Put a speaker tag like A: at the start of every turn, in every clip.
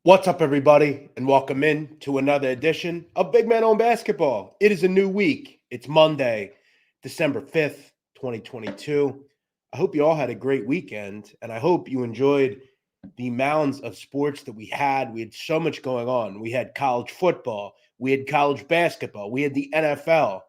A: What's up, everybody, and welcome in to another edition of Big Man on Basketball. It is a new week. It's Monday, December 5th, 2022. I hope you all had a great weekend, and I hope you enjoyed the mounds of sports that we had. We had so much going on. We had college football, we had college basketball, we had the NFL,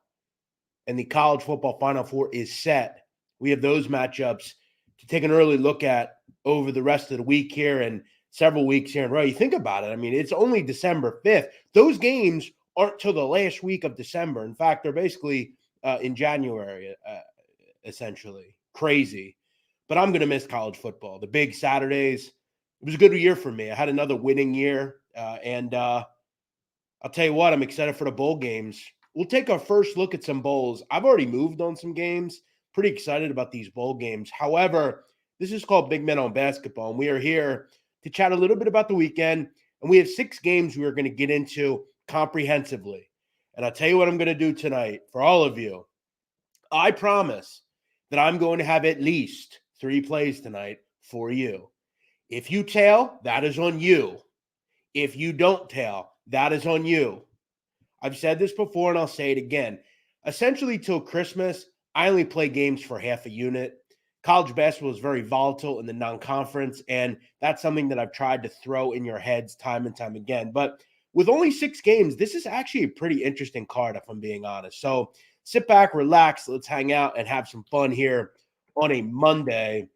A: and the college football Final Four is set. We have those matchups to take an early look at over the rest of the week here and several weeks here in a row. You think about it. I mean, it's only December 5th. Those games aren't till the last week of December. In fact, they're basically in January, essentially. Crazy. But I'm going to miss college football. The big Saturdays. It was a good year for me. I had another winning year. And I'll tell you what, I'm excited for the bowl games. We'll take our first look at some bowls. I've already moved on some games. Pretty excited about these bowl games. However, this is called Big Men on Basketball, and we are here to chat a little bit about the weekend. And we have 6 games we are going to get into comprehensively. And I'll tell you what I'm going to do tonight for all of you. I promise that I'm going to have at least 3 plays tonight for you. If you tail, that is on you. If you don't tail, that is on you. I've said this before and I'll say it again. Essentially, till Christmas, I only play games for half a unit. College basketball is very volatile in the non-conference, and that's something that I've tried to throw in your heads time and time again. But with only 6 games, this is actually a pretty interesting card, if I'm being honest. So sit back, relax, let's hang out and have some fun here on a Monday.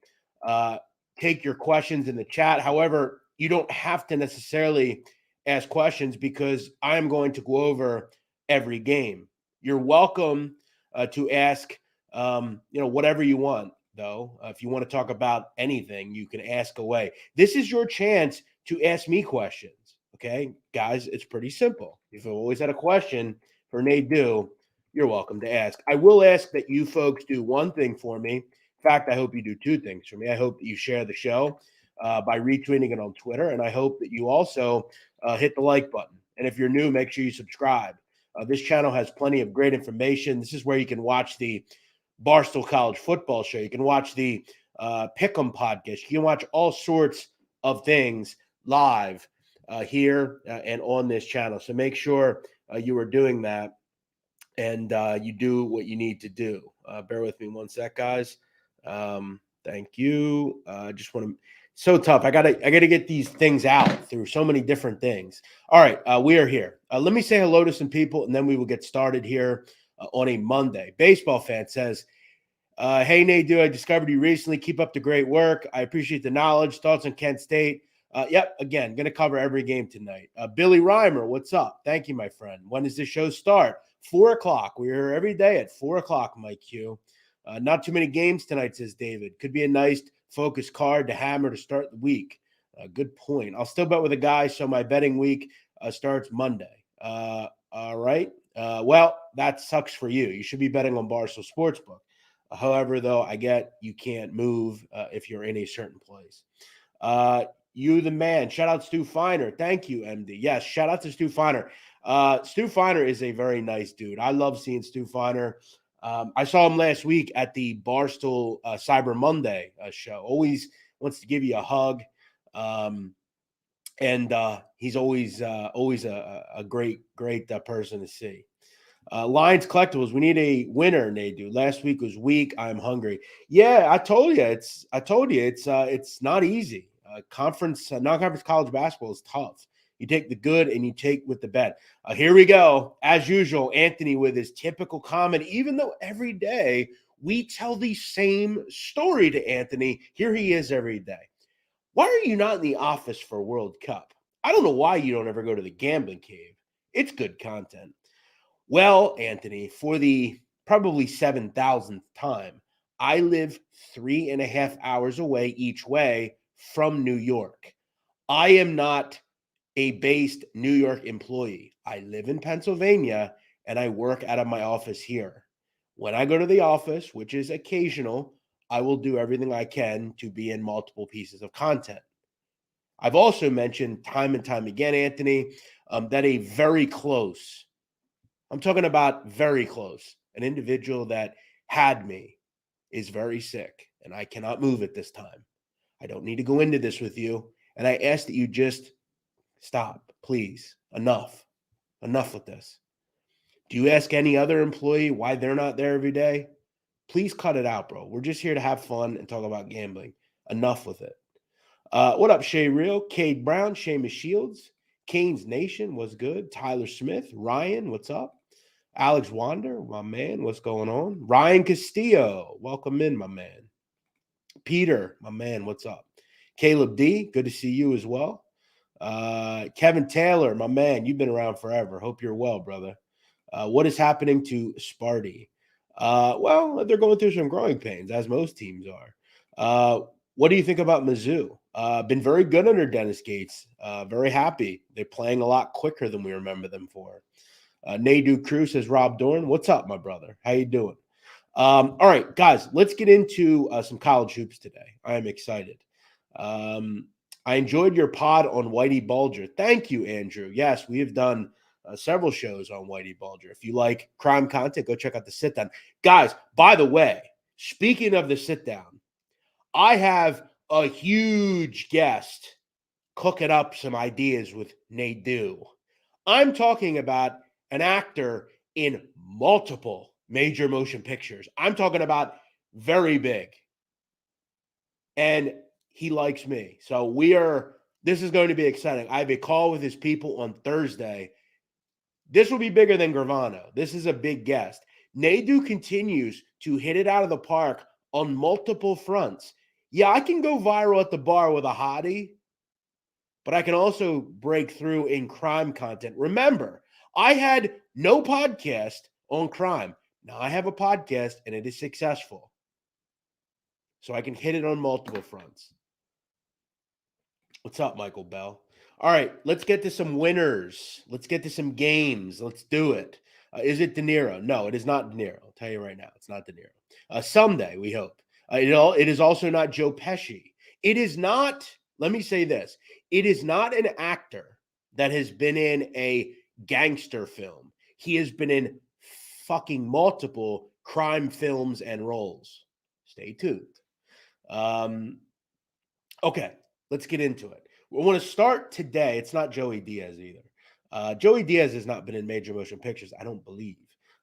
A: Take your questions in the chat. However, you don't have to necessarily ask questions because I'm going to go over every game. You're welcome to ask, whatever you want, though. If you want to talk about anything, you can ask away. This is your chance to ask me questions. Okay, guys, it's pretty simple. If you've always had a question for Nadu, you're welcome to ask. I will ask that you folks do one thing for me. In fact, I hope you do 2 things for me. I hope that you share the show by retweeting it on Twitter, and I hope that you also hit the like button. And if you're new, make sure you subscribe. This channel has plenty of great information. This is where you can watch the Barstool College Football Show. You can watch the Pick'em podcast. You can watch all sorts of things live here and on this channel. So make sure you are doing that and you do what you need to do. Bear with me one sec, guys. Thank you. I just want to. So tough. I gotta get these things out through so many different things. All right, we are here. Let me say hello to some people, and then we will get started here on a Monday. Baseball fan says, "Hey Nadu, I discovered you recently. Keep up the great work. I appreciate the knowledge. Thoughts on Kent State? Yep. Again, going to cover every game tonight. Billy Reimer, what's up? Thank you, my friend. When does the show start? 4:00. We're here every day at 4:00. Mike Q. Not too many games tonight, says David. Could be a nice focus card to hammer to start the week. Good point. I'll still bet with a guy, so my betting week starts Monday. All right. Well, that sucks for you. You should be betting on Barstool Sportsbook. However, though, I get you can't move if you're in a certain place. You the man. Shout out Stu Feiner. Thank you, MD. Yes, shout out to Stu Feiner. Stu Feiner is a very nice dude. I love seeing Stu Feiner. I saw him last week at the Barstool Cyber Monday show. Always wants to give you a hug. And he's always a great person to see. Lions Collectibles, we need a winner, Nadu. Last week was weak. I'm hungry. Yeah, I told you it's not easy. Non-conference college basketball is tough. You take the good and you take with the bad. Here we go. As usual, Anthony with his typical comment, even though every day we tell the same story to Anthony, here he is every day. Why are you not in the office for World Cup? I don't know why you don't ever go to the gambling cave. It's good content. Well, Anthony, for the probably 7,000th time, I live 3.5 hours away each way from New York. I am not a based New York employee. I live in Pennsylvania and I work out of my office here. When I go to the office, which is occasional, I will do everything I can to be in multiple pieces of content. I've also mentioned time and time again, Anthony, that a very close, I'm talking about very close, an individual that had me is very sick and I cannot move at this time. I don't need to go into this with you. And I ask that you just Stop, please. Enough. Enough with this. Do you ask any other employee why they're not there every day? Please cut it out, bro. We're just here to have fun and talk about gambling. Enough with it. What up, Shay Real? Cade Brown, Seamus Shields, Canes Nation, what's good? Tyler Smith, Ryan, what's up? Alex Wander, my man, what's going on? Ryan Castillo, welcome in, my man. Peter, my man, what's up? Caleb D, good to see you as well. Kevin Taylor, my man, you've been around forever. Hope you're well, brother. What is happening to Sparty? Well, they're going through some growing pains, as most teams are. What do you think about Mizzou? Been very good under Dennis Gates. Very happy. They're playing a lot quicker than we remember them for. Nadu Cruz says, Rob Dorn, what's up, my brother? How you doing? All right, guys, let's get into some college hoops today. I am excited. I enjoyed your pod on Whitey Bulger. Thank you, Andrew. Yes, we have done several shows on Whitey Bulger. If you like crime content, go check out the sit down. Guys, by the way, speaking of the sit down, I have a huge guest cooking up some ideas with Nadu. I'm talking about an actor in multiple major motion pictures. I'm talking about very big. And he likes me. So this is going to be exciting. I have a call with his people on Thursday. This will be bigger than Gravano. This is a big guest. Nadu continues to hit it out of the park on multiple fronts. Yeah, I can go viral at the bar with a hottie, but I can also break through in crime content. Remember, I had no podcast on crime. Now I have a podcast, and it is successful. So I can hit it on multiple fronts. What's up, Michael Bell? All right, let's get to some winners. Let's get to some games. Let's do it. Is it De Niro? No, it is not De Niro. I'll tell you right now, it's not De Niro. Someday, we hope. It is also not Joe Pesci. It is not, let me say this. It is not an actor that has been in a gangster film. He has been in fucking multiple crime films and roles. Stay tuned. Okay, let's get into it. We want to start today. It's not Joey Diaz either. Joey Diaz has not been in major motion pictures, I don't believe.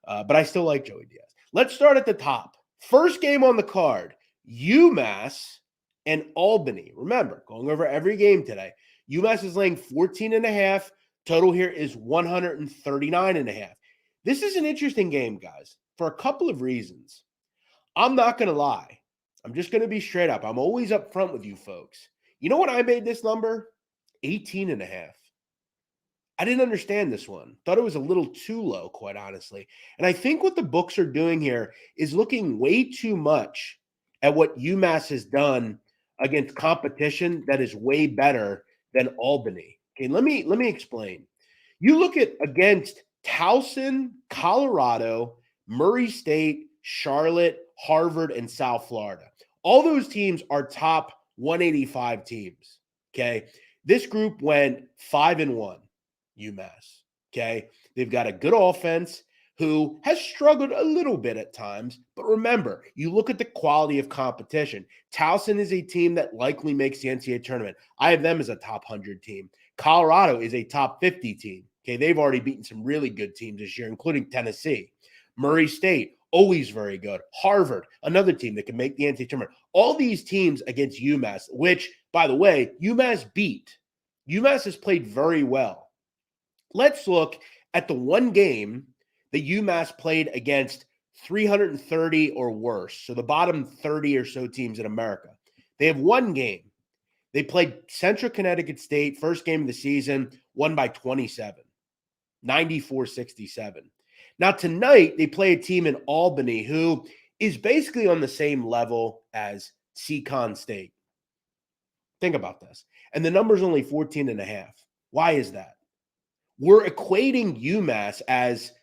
A: But I still like Joey Diaz. Let's start at the top. First game on the card, UMass and Albany. Remember, going over every game today. UMass is laying 14.5. Total here is 139.5. This is an interesting game, guys, for a couple of reasons. I'm not going to lie. I'm just going to be straight up. I'm always up front with you folks. You know what I made this number? 18.5. I didn't understand this one. Thought it was a little too low, quite honestly. And I think what the books are doing here is looking way too much at what UMass has done against competition that is way better than Albany. Okay, let me explain. You look at against Towson, Colorado, Murray State, Charlotte, Harvard, and South Florida. All those teams are top 185 teams. Okay. This group went 5-1. UMass. Okay. They've got a good offense who has struggled a little bit at times. But remember, you look at the quality of competition. Towson is a team that likely makes the NCAA tournament. I have them as a top 100 team. Colorado is a top 50 team. Okay. They've already beaten some really good teams this year, including Tennessee. Murray State, always very good. Harvard, another team that can make the NCAA tournament. All these teams against UMass, which, by the way, UMass beat. UMass has played very well. Let's look at the one game that UMass played against 330 or worse. So the bottom 30 or so teams in America. They have one game. They played Central Connecticut State, first game of the season, won by 27, 94-67. Now tonight, they play a team in Albany who is basically on the same level as Seacon State. Think about this. And the number's only 14.5. Why is that? We're equating UMass as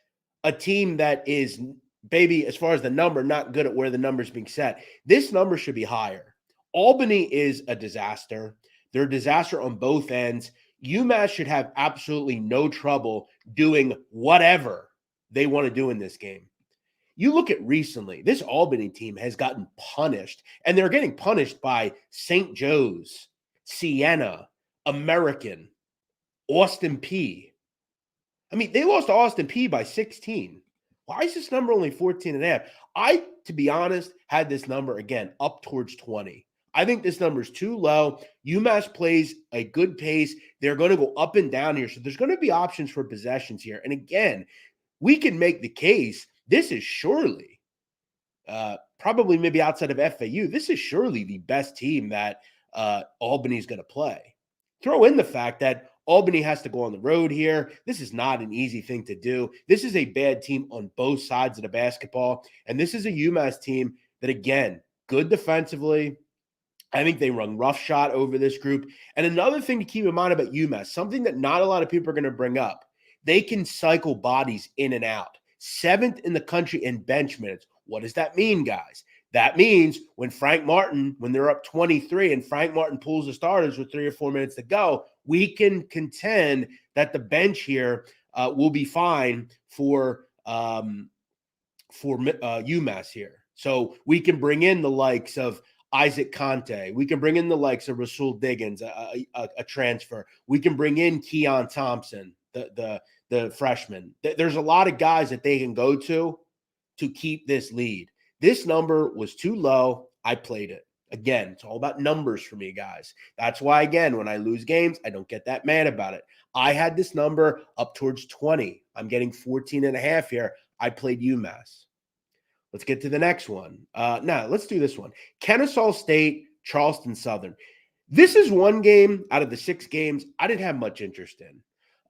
A: a team that is, baby, as far as the number, not good at where the number's being set. This number should be higher. Albany is a disaster. They're a disaster on both ends. UMass should have absolutely no trouble doing whatever they want to do in this game. You look at recently, this Albany team has gotten punished, and they're getting punished by St. Joe's, Siena, American. Austin P. I mean, they lost to Austin P by 16. Why is this number only 14.5? I, to be honest, had this number, again, up towards 20. I think this number is too low. UMass plays a good pace. They're going to go up and down here. So there's going to be options for possessions here. And again, we can make the case this is surely, probably maybe outside of FAU, this is surely the best team that Albany's going to play. Throw in the fact that Albany has to go on the road here. This is not an easy thing to do. This is a bad team on both sides of the basketball. And this is a UMass team that, again, good defensively. I think they run roughshod over this group. And another thing to keep in mind about UMass, something that not a lot of people are going to bring up, they can cycle bodies in and out. 7th in the country in bench minutes. What does that mean, guys? That means when they're up 23 and Frank Martin pulls the starters with 3 or 4 minutes to go, we can contend that the bench here will be fine for UMass here. So we can bring in the likes of Isaac Conte. We can bring in the likes of Rasul Diggins, a transfer. We can bring in Keon Thompson, the freshman. There's a lot of guys that they can go to keep this lead. This number was too low. I played it. Again, it's all about numbers for me, guys. That's why, again, when I lose games, I don't get that mad about it. I had this number up towards 20. I'm getting 14.5 here. I played UMass. Let's get to the next one. Now, let's do this one. Kennesaw State, Charleston Southern. This is one game out of the 6 games I didn't have much interest in.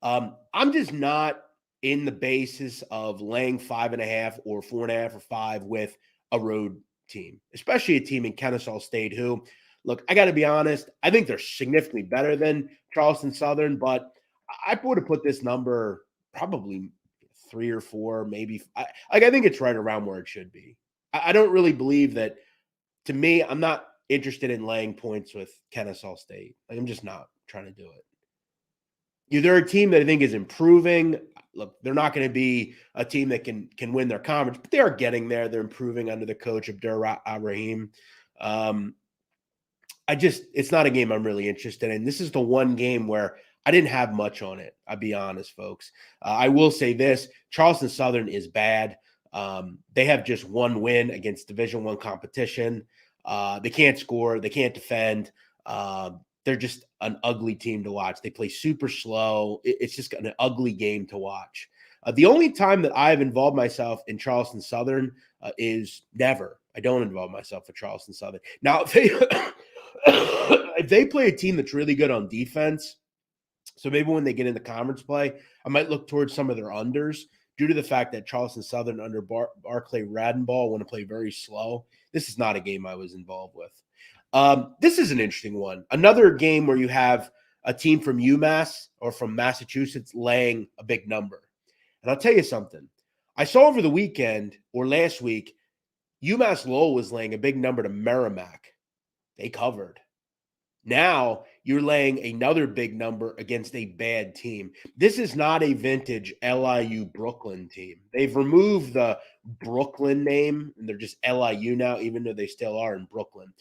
A: I'm just not in the basis of laying 5.5 or 4.5 or 5 with a road team, especially a team in Kennesaw State who, look, I got to be honest, I think they're significantly better than Charleston Southern, but I would have put this number probably 3 or 4, maybe. I think it's right around where it should be. I don't really believe that. To me, I'm not interested in laying points with Kennesaw State. I'm just not trying to do it. They're a team that I think is improving. Look, they're not going to be a team that can win their conference, but they are getting there. They're improving under the coach Abdur Rahim. It's not a game I'm really interested in. This is the one game where I didn't have much on it. I'll be honest, folks. I will say this: Charleston Southern is bad. They have just one win against Division I competition. They can't score. They can't defend. They're just an ugly team to watch. They play super slow. It's just an ugly game to watch. The only time that I've involved myself in Charleston Southern is never. I don't involve myself with Charleston Southern. Now, if they play a team that's really good on defense, so maybe when they get into conference play, I might look towards some of their unders due to the fact that Charleston Southern under Barclay Radenball want to play very slow. This is not a game I was involved with. This is an interesting one. Another game where you have a team from UMass or from Massachusetts laying a big number. And I'll tell you something. I saw over the weekend or last week, UMass Lowell was laying a big number to Merrimack. They covered. Now you're laying another big number against a bad team. This is not a vintage LIU Brooklyn team. They've removed the Brooklyn name, and they're just LIU now, even though they still are in Brooklyn.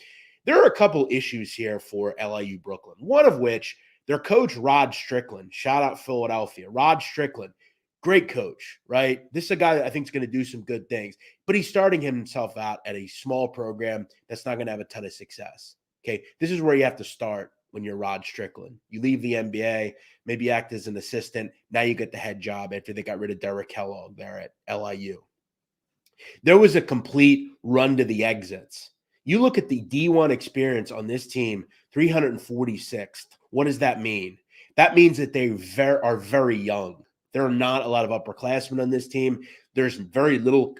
A: There are a couple issues here for LIU Brooklyn, one of which their coach, Rod Strickland, shout out Philadelphia. Rod Strickland, great coach, right? This is a guy that I think is going to do some good things, but he's starting himself out at a small program that's not going to have a ton of success. Okay, this is where you have to start when you're Rod Strickland. You leave the NBA, maybe act as an assistant. Now you get the head job after they got rid of Derek Kellogg there at LIU. There was a complete run to the exits. You look at the D1 experience on this team, 346th. What does that mean? That means that they are very young. There are not a lot of upperclassmen on this team. There's very little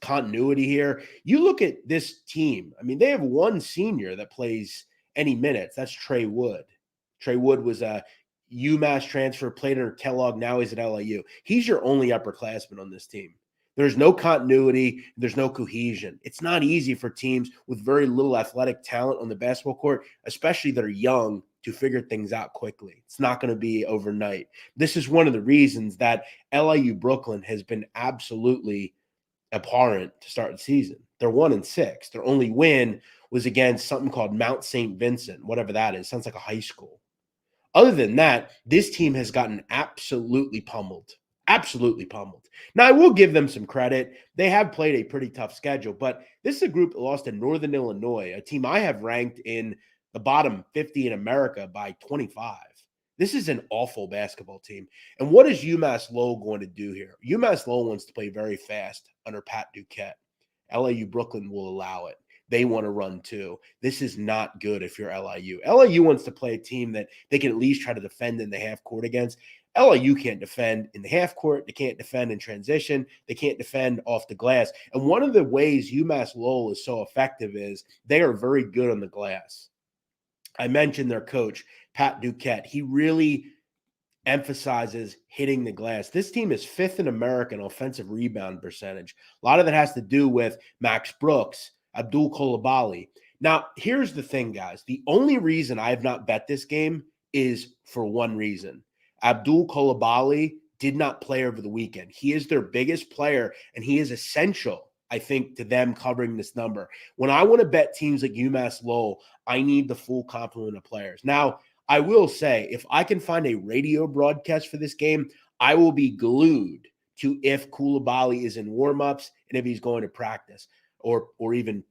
A: continuity here. You look at this team. I mean, they have one senior that plays any minutes. That's Trey Wood. Trey Wood was a UMass transfer, played under Kellogg. Now he's at LIU. He's your only upperclassman on this team. There's no continuity. There's no cohesion. It's not easy for teams with very little athletic talent on the basketball court, especially that are young, to figure things out quickly. It's not going to be overnight. This is one of the reasons that LIU Brooklyn has been absolutely abhorrent to start the season. They're 1-6. Their only win was against something called Mount St. Vincent, whatever that is. Sounds like a high school. Other than that, this team has gotten absolutely pummeled. Absolutely pummeled. Now, I will give them some credit. They have played a pretty tough schedule, but this is a group that lost to Northern Illinois, a team I have ranked in the bottom 50 in America by 25. This is an awful basketball team. And what is UMass Lowell going to do here? UMass Lowell wants to play very fast under Pat Duquette. LAU Brooklyn will allow it. They want to run too. This is not good if you're LIU. LIU wants to play a team that they can at least try to defend in the half court against. LIU can't defend in the half court. They can't defend in transition. They can't defend off the glass. And one of the ways UMass Lowell is so effective is they are very good on the glass. I mentioned their coach, Pat Duquette. He really emphasizes hitting the glass. This team is 5th in American offensive rebound percentage. A lot of that has to do with Max Brooks, Abdul Coulibaly. Now, here's the thing, guys. The only reason I have not bet this game is for one reason. Abdul Coulibaly did not play over the weekend. He is their biggest player, and he is essential, I think, to them covering this number. When I want to bet teams like UMass Lowell, I need the full complement of players. Now, I will say, if I can find a radio broadcast for this game, I will be glued to if Coulibaly is in warmups and if he's going to practice or even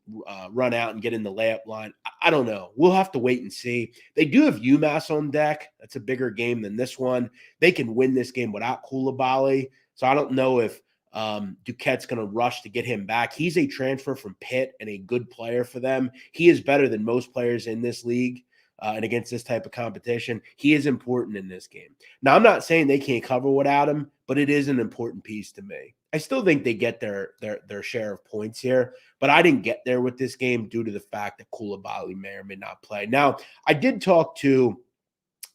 A: run out and get in the layup line. I don't know. We'll have to wait and see. They do have UMass on deck. That's a bigger game than this one. They can win this game without Coulibaly. So I don't know if Duquette's going to rush to get him back. He's a transfer from Pitt and a good player for them. He is better than most players in this league. And against this type of competition, he is important in this game. Now, I'm not saying they can't cover without him, but it is an important piece to me. I still think they get their share of points here, but I didn't get there with this game due to the fact that Coulibaly may or may not play. Now, I did talk to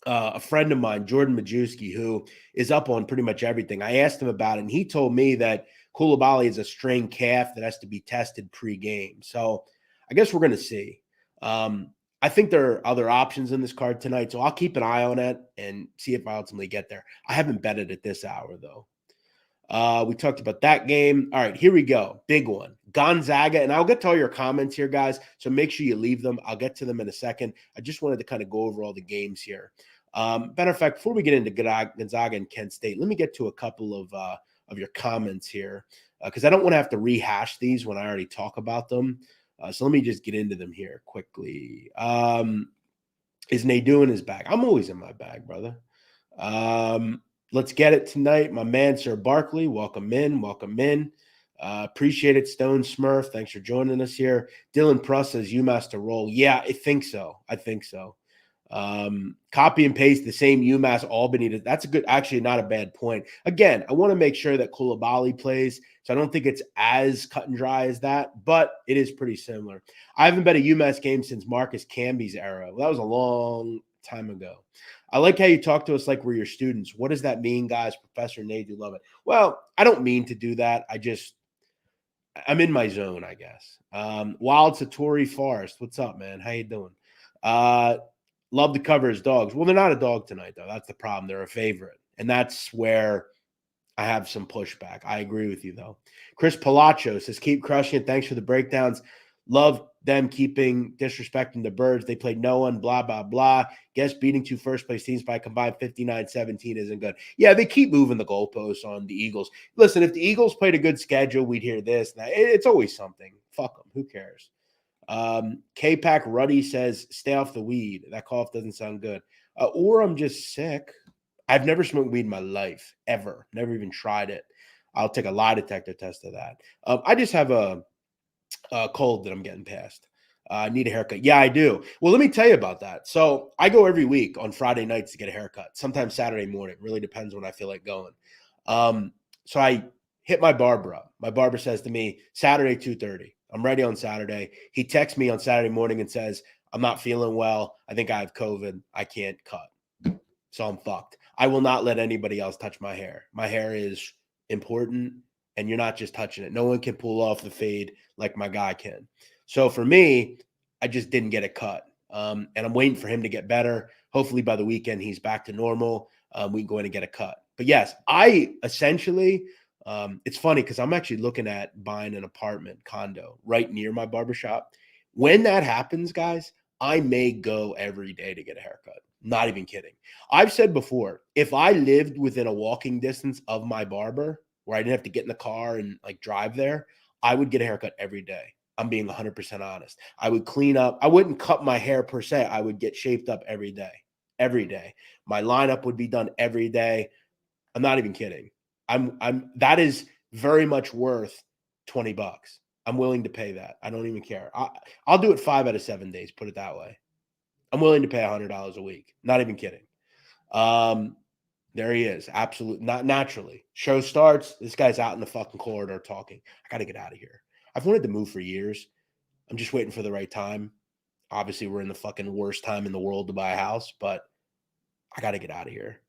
A: a friend of mine, Jordan Majewski, who is up on pretty much everything. I asked him about it, and he told me that Coulibaly is a strained calf that has to be tested pre-game. So I guess we're going to see. I think there are other options in this card tonight, so I'll keep an eye on it and see if I ultimately get there. I haven't betted at this hour, though. We talked about that game. All right, here we go. Big one. Gonzaga, and I'll get to all your comments here, guys, so make sure you leave them. I'll get to them in a second. I just wanted to kind of go over all the games here. Matter of fact, before we get into Gonzaga and Kent State, let me get to a couple of your comments here because I don't want to have to rehash these when I already talk about them. So let me just get into them here quickly. Is Nadu in his bag? I'm always in my bag, brother. Let's get it tonight. My man, Sir Barkley, welcome in. Welcome in. Appreciate it. Stone Smurf, thanks for joining us here. Dylan Pruss says UMass to roll. Yeah, I think so. Copy and paste the same UMass Albany. That's a good, actually not a bad point. Again, I want to make sure that Coulibaly plays, so I don't think it's as cut and dry as that, but it is pretty similar. I haven't bet a UMass game since Marcus Camby's era. Well, that was a long time ago. I like how you talk to us like we're your students. What does that mean, guys? Professor Nadu, love it. Well, I don't mean to do that. I'm in my zone, I guess. Wild Satori Forest. What's up, man? How you doing? Love to cover his dogs. Well, they're not a dog tonight, though. That's the problem. They're a favorite. And that's where I have some pushback. I agree with you, though. Chris Palacho says, keep crushing it. Thanks for the breakdowns. Love them keeping disrespecting the Birds. They played no one, blah, blah, blah. Guess beating two first-place teams by a combined 59-17 isn't good. Yeah, they keep moving the goalposts on the Eagles. Listen, if the Eagles played a good schedule, we'd hear this. It's always something. Fuck them. Who cares? K-Pack Ruddy says, stay off the weed. That cough doesn't sound good. Or I'm just sick. I've never smoked weed in my life, ever. Never even tried it. I'll take a lie detector test of that. I just have a cold that I'm getting past. I need a haircut. Yeah, I do. Well, let me tell you about that. So I go every week on Friday nights to get a haircut, sometimes Saturday morning. Really depends when I feel like going. So I hit my barber up. My barber says to me, Saturday, 2:30. I'm ready on Saturday. He texts me on Saturday morning and says, I'm not feeling well. I think I have COVID. I can't cut. So I'm fucked. I will not let anybody else touch my hair. My hair is important, and you're not just touching it. No one can pull off the fade like my guy can. So for me, I just didn't get it cut. And I'm waiting for him to get better. Hopefully by the weekend, he's back to normal. We can go in and get a cut. But yes, I essentially it's funny because I'm actually looking at buying an apartment condo right near my barbershop. When that happens, guys, I may go every day to get a haircut. Not even kidding. I've said before, if I lived within a walking distance of my barber where I didn't have to get in the car and like drive there, I would get a haircut every day. I'm being 100% honest. I would clean up. I wouldn't cut my hair per se. I would get shaped up every day. Every day. My lineup would be done every day. I'm not even kidding. That is very much worth $20. I'm willing to pay that. I don't even care. I'll do it 5 out of 7 days, put it that way. I'm willing to pay $100 a week. Not even kidding. There he is. Absolutely. Not naturally. Show starts. This guy's out in the fucking corridor talking. I got to get out of here. I've wanted to move for years. I'm just waiting for the right time. Obviously, we're in the fucking worst time in the world to buy a house, but I got to get out of here.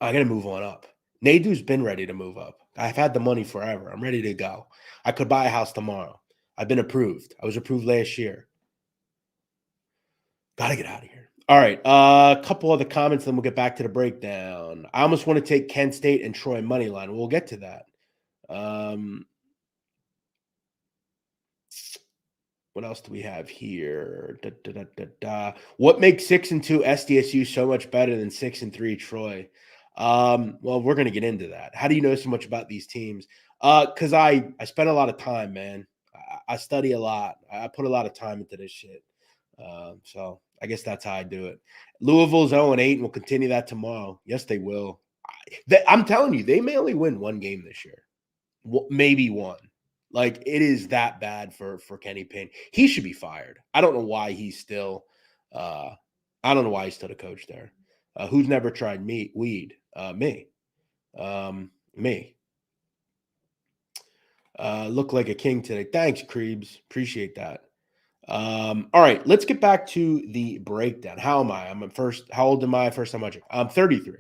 A: I got to move on up. Nadu's been ready to move up. I've had the money forever. I'm ready to go. I could buy a house tomorrow. I've been approved. I was approved last year. Got to get out of here. All right. A couple other comments, then we'll get back to the breakdown. I almost want to take Kent State and Troy money line. We'll get to that. What else do we have here? What makes 6-2 SDSU so much better than 6-3 Troy? Well, we're going to get into that. How do you know so much about these teams? Because I spend a lot of time, man. I study a lot. I put a lot of time into this shit. So I guess that's how I do it. Louisville's 0-8 and will continue that tomorrow. Yes, they will. I'm telling you, they may only win one game this year. Maybe one. Like, it is that bad for Kenny Payne. He should be fired. I don't know why he's still the coach there. Who's never tried weed? Me. Me. Look like a king today. Thanks, Creebs. Appreciate that. All right, let's get back to the breakdown. How am I? How old am I? First time watching. I'm 33.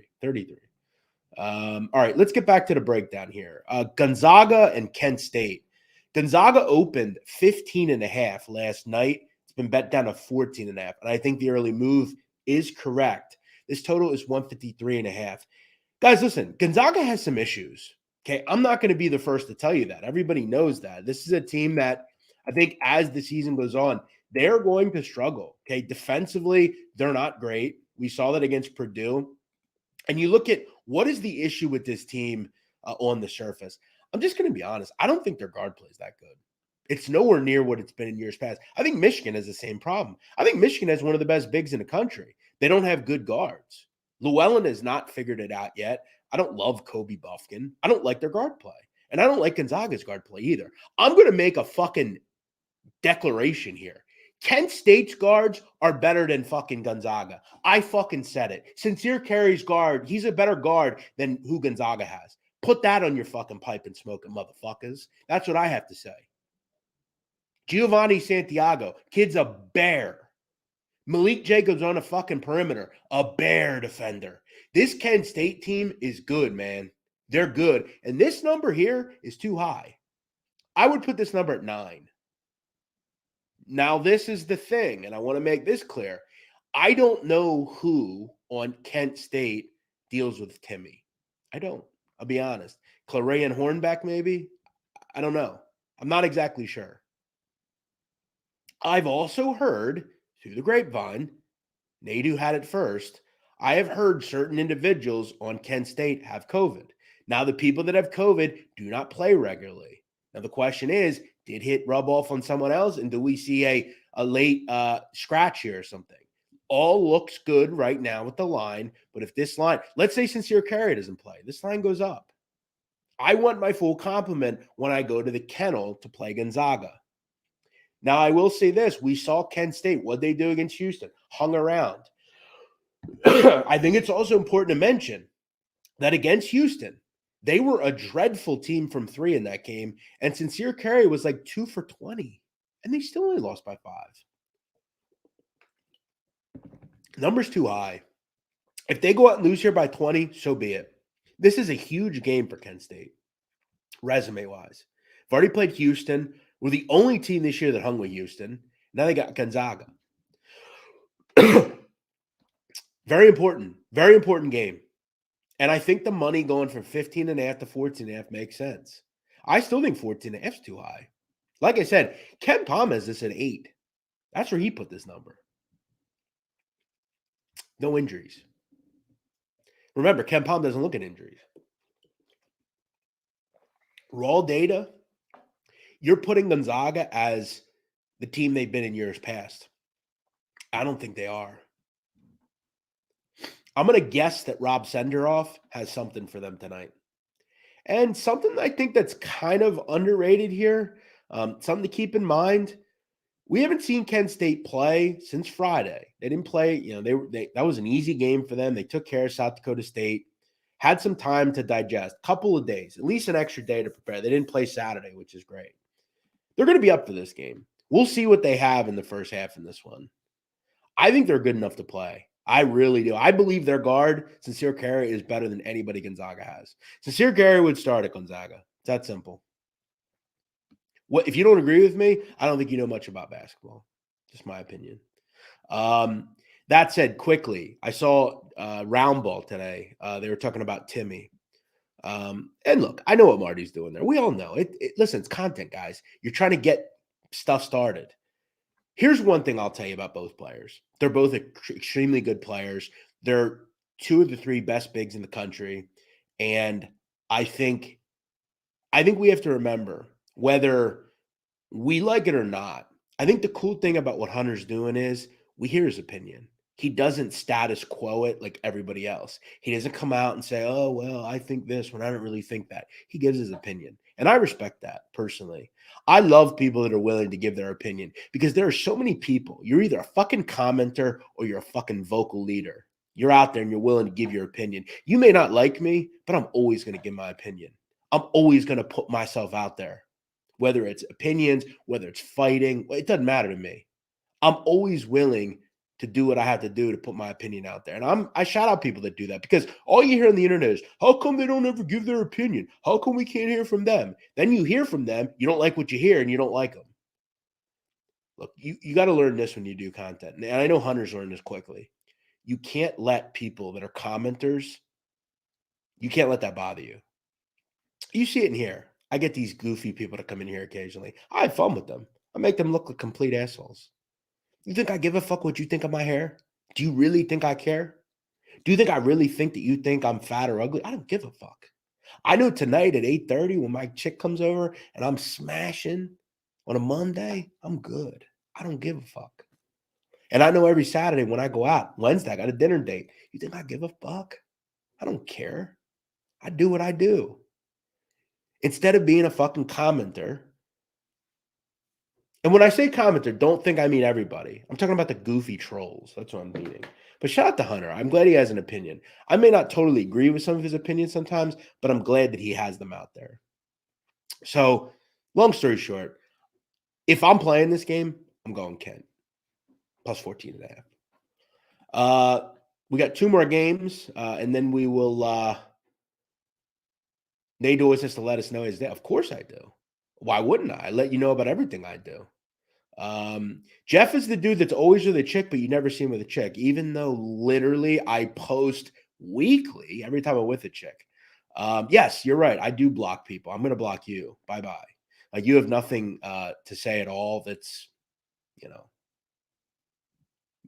A: All right, let's get back to the breakdown here. Gonzaga and Kent State. Gonzaga opened 15.5 last night. It's been bet down to 14.5, and I think the early move is correct. This total is 153.5. Guys, listen, Gonzaga has some issues. Okay, I'm not going to be the first to tell you that. Everybody knows that. This is a team that I think as the season goes on, they're going to struggle. Okay, defensively, they're not great. We saw that against Purdue. And you look at what is the issue with this team on the surface. I'm just going to be honest. I don't think their guard play is that good. It's nowhere near what it's been in years past. I think Michigan has the same problem. I think Michigan has one of the best bigs in the country. They don't have good guards. Llewellyn has not figured it out yet. I don't love Kobe Buffkin. I don't like their guard play. And I don't like Gonzaga's guard play either. I'm going to make a fucking declaration here. Kent State's guards are better than fucking Gonzaga. I fucking said it. Sincere Carey's guard, he's a better guard than who Gonzaga has. Put that on your fucking pipe and smoke it, motherfuckers. That's what I have to say. Giovanni Santiago, kid's a bear. Malik Jacobs on a fucking perimeter, a bear defender. This Kent State team is good, man. They're good. And this number here is too high. I would put this number at 9. Now, this is the thing, and I want to make this clear. I don't know who on Kent State deals with Timmy. I don't. I'll be honest. Claret and Hornbeck, maybe? I don't know. I'm not exactly sure. I've also heard, through the grapevine, Nadu had it first, I have heard certain individuals on Kent State have COVID. Now, the people that have COVID do not play regularly. Now, the question is, did it rub off on someone else? And do we see a late scratch here or something? All looks good right now with the line. But if this line, let's say Sincere Carey doesn't play, this line goes up. I want my full complement when I go to the kennel to play Gonzaga. Now, I will say this. We saw Kent State. What they do against Houston? Hung around. I think it's also important to mention that against Houston, they were a dreadful team from 3 in that game, and Sincere Carey was like 2 for 20, and they still only lost by 5. Number's too high. If they go out and lose here by 20, so be it. This is a huge game for Kent State, resume-wise. They've already played Houston. We're the only team this year that hung with Houston. Now they got Gonzaga. Very important game. And I think the money going from 15.5 to 14.5 makes sense. I still think 14.5 is too high. Like I said, Ken Palm has this at 8. That's where he put this number. No injuries. Remember, Ken Palm doesn't look at injuries. Raw data, you're putting Gonzaga as the team they've been in years past. I don't think they are. I'm going to guess that Rob Senderoff has something for them tonight. And something I think that's kind of underrated here, something to keep in mind. We haven't seen Kent State play since Friday. They didn't play, that was an easy game for them. They took care of South Dakota State, had some time to digest, couple of days, at least an extra day to prepare. They didn't play Saturday, which is great. They're going to be up for this game. We'll see what they have in the first half in this one. I think they're good enough to play. I really do. I believe their guard, Sincere Carey, is better than anybody Gonzaga has. Sincere Carey would start at Gonzaga. It's that simple. What if you don't agree with me? I don't think you know much about basketball. Just my opinion. That said, quickly, I saw Round Ball today. They were talking about Timmy. And look, I know what Marty's doing there. We all know it. Listen, it's content, guys. You're trying to get stuff started. Here's one thing I'll tell you about both players. They're both extremely good players. They're two of the three best bigs in the country. And I think we have to remember, whether we like it or not, I think the cool thing about what Hunter's doing is we hear his opinion. He doesn't status quo it like everybody else. He doesn't come out and say, oh, well, I think this when I don't really think that. He gives his opinion. And I respect that personally. I love people that are willing to give their opinion because there are so many people. You're either a fucking commenter or you're a fucking vocal leader. You're out there and you're willing to give your opinion. You may not like me, but I'm always going to give my opinion. I'm always going to put myself out there, whether it's opinions, whether it's fighting. It doesn't matter to me. I'm always willing to do what I have to do to put my opinion out there. And I shout out people that do that because all you hear on the internet is, how come they don't ever give their opinion? How come we can't hear from them? Then you hear from them, you don't like what you hear, and you don't like them. Look, you got to learn this when you do content. And I know Hunter's learned this quickly. You can't let people that are commenters, you can't let that bother you. You see it in here. I get these goofy people to come in here occasionally. I have fun with them. I make them look like complete assholes. You think I give a fuck what you think of my hair? Do you really think I care? Do you think I really think that you think I'm fat or ugly? I don't give a fuck. I know tonight at 8:30 when my chick comes over and I'm smashing on a Monday, I'm good. I don't give a fuck. And I know every Saturday when I go out, Wednesday, I got a dinner date. You think I give a fuck? I don't care. I do what I do. Instead of being a fucking commenter, and when I say commenter, don't think I mean everybody. I'm talking about the goofy trolls. That's what I'm meaning. But shout out to Hunter. I'm glad he has an opinion. I may not totally agree with some of his opinions sometimes, but I'm glad that he has them out there. So, long story short, if I'm playing this game, I'm going Kent. Plus 14.5. We got two more games, and then we will Nate always has to let us know his day. Of course I do. Why wouldn't I? I let you know about everything I do. Jeff is the dude that's always with a chick, but you never see him with a chick, even though literally I post weekly every time I'm with a chick. Yes, you're right. I do block people. I'm going to block you. Bye-bye. Like you have nothing to say at all that's,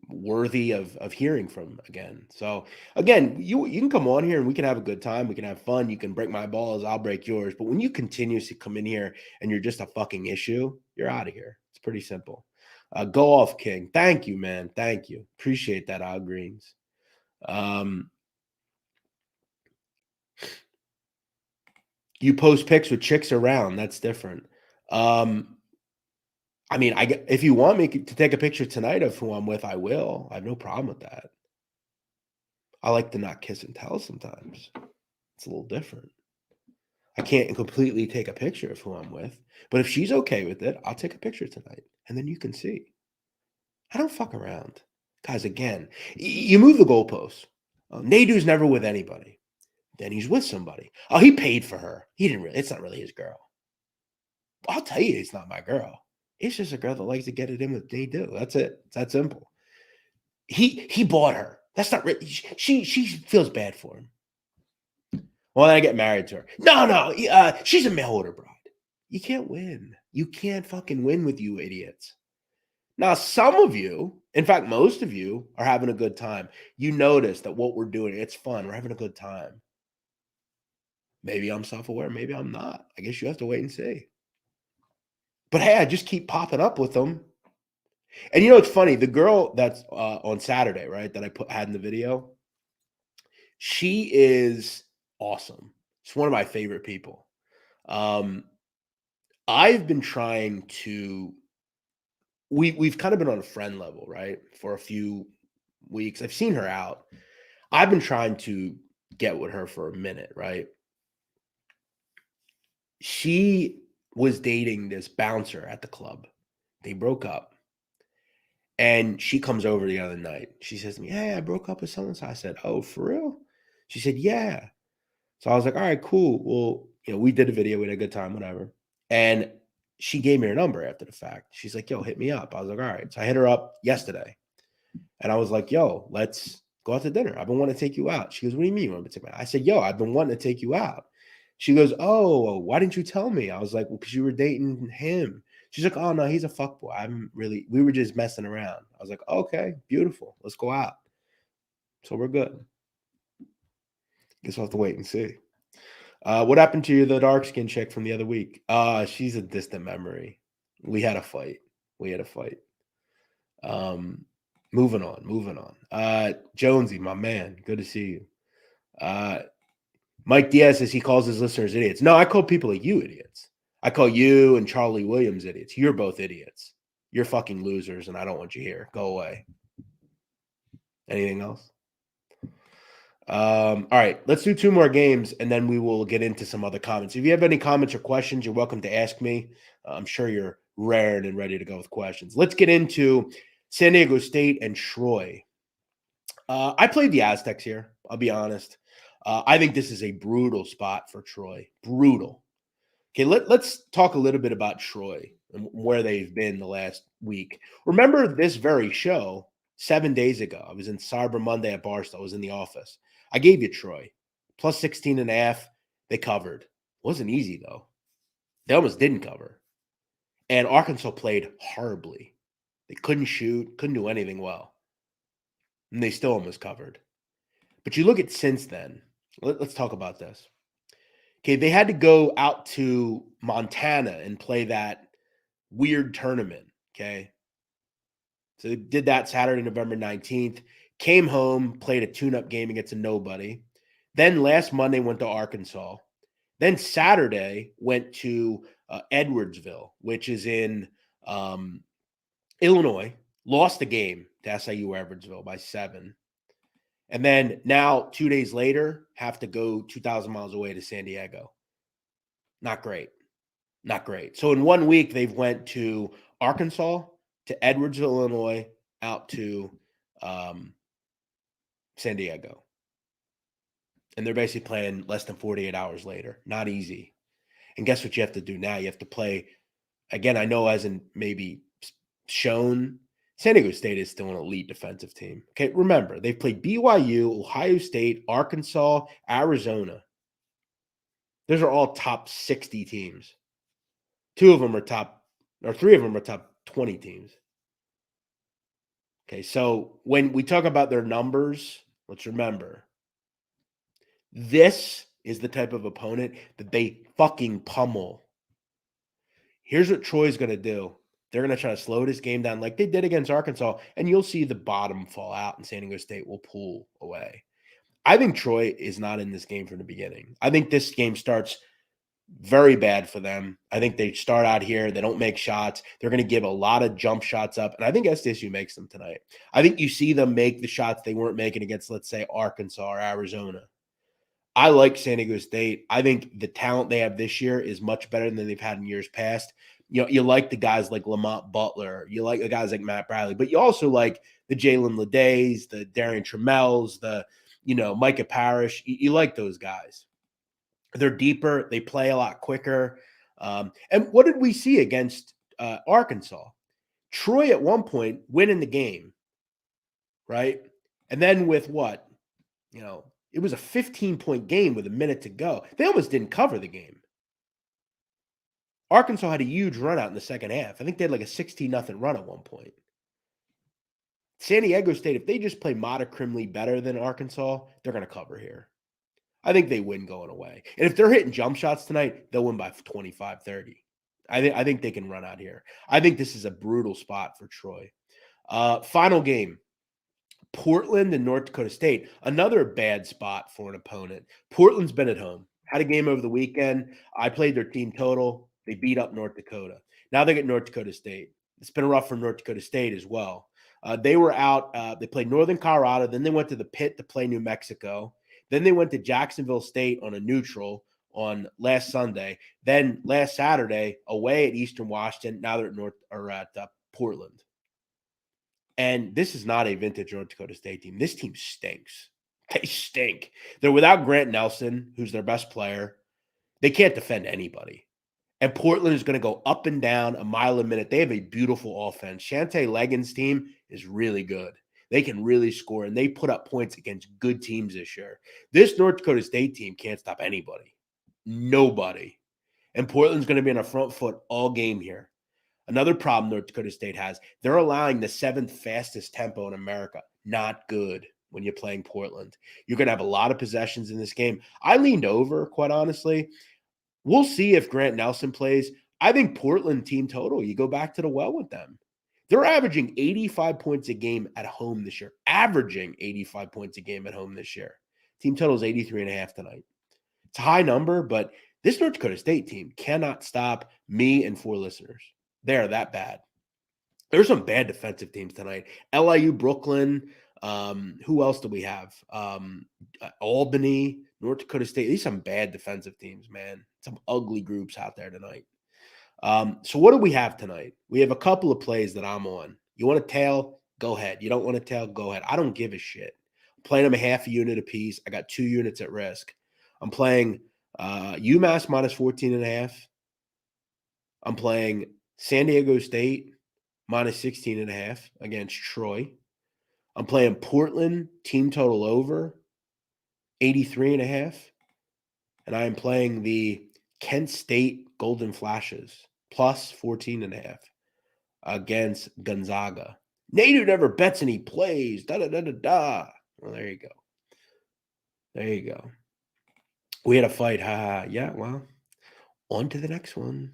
A: worthy of hearing from again. So again, you can come on here and we can have a good time. We can have fun. You can break my balls. I'll break yours. But when you continuously come in here and you're just a fucking issue, you're out of here. It's pretty simple. Go off, King. Thank you, man. Thank you. Appreciate that, Al Greens. You post pics with chicks around. That's different. I mean, if you want me to take a picture tonight of who I'm with, I will. I have no problem with that. I like to not kiss and tell sometimes. It's a little different. I can't completely take a picture of who I'm with, but if she's okay with it, I'll take a picture tonight, and then you can see. I don't fuck around. Guys, again, you move the goalposts. Nadu's never with anybody. Then he's with somebody. Oh, he paid for her. It's not really his girl. I'll tell you it's not my girl. It's just a girl that likes to get it in with Nadu. That's it. It's that simple. He bought her. That's not really. She feels bad for him. Well, then I get married to her. No. She's a mail order bride. You can't win. You can't fucking win with you idiots. Now, some of you, in fact, most of you are having a good time. You notice that what we're doing, it's fun. We're having a good time. Maybe I'm self-aware. Maybe I'm not. I guess you have to wait and see. But hey, I just keep popping up with them. And it's funny. The girl that's on Saturday, right, that I had in the video, she is awesome. She's one of my favorite people. I've been trying to. We've kind of been on a friend level, right, for a few weeks. I've seen her out. I've been trying to get with her for a minute, right? She was dating this bouncer at the club. They broke up. And she comes over the other night. She says to me, "Hey, I broke up with so-and-so." I said, "Oh, for real?" She said, "Yeah." So I was like, "All right, cool. Well, we did a video. We had a good time, whatever." And she gave me her number after the fact. She's like, "Yo, hit me up." I was like, "All right." So I hit her up yesterday. And I was like, "Yo, let's go out to dinner. I've been wanting to take you out." She goes, "What do you mean you want me to take me out?" I said, "Yo, I've been wanting to take you out." She goes, "Oh, why didn't you tell me?" I was like, "Well, because you were dating him." She's like, "Oh, no, he's a fuckboy. We were just messing around." I was like, "Okay, beautiful. Let's go out." So we're good. Guess we'll have to wait and see. What happened to the dark skin chick from the other week? She's a distant memory. We had a fight. Um, moving on. Jonesy, my man, good to see you. Mike Diaz says he calls his listeners idiots. No, I call people like you idiots. I call you and Charlie Williams idiots. You're both idiots. You're fucking losers, and I don't want you here. Go away. Anything else? All right, let's do 2 more games, and then we will get into some other comments. If you have any comments or questions, you're welcome to ask me. I'm sure you're rared and ready to go with questions. Let's get into San Diego State and Troy. I played the Aztecs here. I'll be honest. I think this is a brutal spot for Troy. Brutal. Okay, let's talk a little bit about Troy and where they've been the last week. Remember this very show 7 days ago. I was in Cyber Monday at Barstool. I was in the office. I gave you Troy. Plus 16.5. They covered. Wasn't easy, though. They almost didn't cover. And Arkansas played horribly. They couldn't shoot, couldn't do anything well. And they still almost covered. But you look at since then. Let's talk about this. Okay, they had to go out to Montana and play that weird tournament, okay? So they did that Saturday, November 19th, came home, played a tune-up game against a nobody. Then last Monday went to Arkansas. Then Saturday went to Edwardsville, which is in Illinois, lost the game to SIU Edwardsville by 7. And then now 2 days later, have to go 2,000 miles away to San Diego. Not great. Not great. So in 1 week, they've went to Arkansas, to Edwardsville, Illinois, out to San Diego. And they're basically playing less than 48 hours later. Not easy. And guess what you have to do now? You have to play, again, I know hasn't maybe shown, San Diego State is still an elite defensive team. Okay, remember, they've played BYU, Ohio State, Arkansas, Arizona. Those are all top 60 teams. 3 of them are top 20 teams. Okay, so when we talk about their numbers, let's remember, this is the type of opponent that they fucking pummel. Here's what Troy's going to do. They're going to try to slow this game down like they did against Arkansas, and you'll see the bottom fall out, and San Diego State will pull away. I think Troy is not in this game from the beginning. I think this game starts very bad for them. I think they start out here. They don't make shots. They're going to give a lot of jump shots up, and I think SDSU makes them tonight. I think you see them make the shots they weren't making against, let's say, Arkansas or Arizona. I like San Diego State. I think the talent they have this year is much better than they've had in years past. You like the guys like Lamont Butler. You like the guys like Matt Bradley, but you also like the Jalen Ledays, the Darian Trammels, the Micah Parrish. You like those guys. They're deeper. They play a lot quicker. And what did we see against Arkansas? Troy at one point winning the game, right? And then with what? It was a 15-point game with a minute to go. They almost didn't cover the game. Arkansas had a huge run out in the second half. I think they had like a 16-0 run at one point. San Diego State, if they just play modicumly better than Arkansas, they're going to cover here. I think they win going away. And if they're hitting jump shots tonight, they'll win by 25, 30. I think they can run out here. I think this is a brutal spot for Troy. Final game, Portland and North Dakota State. Another bad spot for an opponent. Portland's been at home. Had a game over the weekend. I played their team total. They beat up North Dakota. Now they get North Dakota State. It's been rough for North Dakota State as well. They were out. They played Northern Colorado. Then they went to the Pit to play New Mexico. Then they went to Jacksonville State on a neutral on last Sunday. Then last Saturday away at Eastern Washington. Now they're at Portland. And this is not a vintage North Dakota State team. This team stinks. They stink. They're without Grant Nelson, who's their best player. They can't defend anybody. And Portland is going to go up and down a mile a minute. They have a beautiful offense. Shante Leggins' team is really good. They can really score, and they put up points against good teams this year. This North Dakota State team can't stop anybody. Nobody. And Portland's going to be on a front foot all game here. Another problem North Dakota State has, they're allowing the 7th fastest tempo in America. Not good when you're playing Portland. You're going to have a lot of possessions in this game. I leaned over, quite honestly. We'll see if Grant Nelson plays. I think Portland team total, you go back to the well with them. They're averaging 85 points a game at home this year. Averaging 85 points a game at home this year. Team total is 83.5 tonight. It's a high number, but this North Dakota State team cannot stop me and 4 listeners. They're that bad. There's some bad defensive teams tonight. LIU, Brooklyn. Who else do we have? Albany, North Dakota State. These are some bad defensive teams, man. Some ugly groups out there tonight. So what do we have tonight? We have a couple of plays that I'm on. You want to tail? Go ahead. You don't want to tail? Go ahead. I don't give a shit. I'm playing them a half a unit apiece. I got 2 units at risk. I'm playing UMass minus 14.5. I'm playing San Diego State minus 16.5 against Troy. I'm playing Portland team total over 83.5. And I am playing the Kent State Golden Flashes plus 14.5 against Gonzaga. Nadu never bets and he plays. Da-da-da-da-da. Well, there you go. There you go. We had a fight. Yeah, well, on to the next one.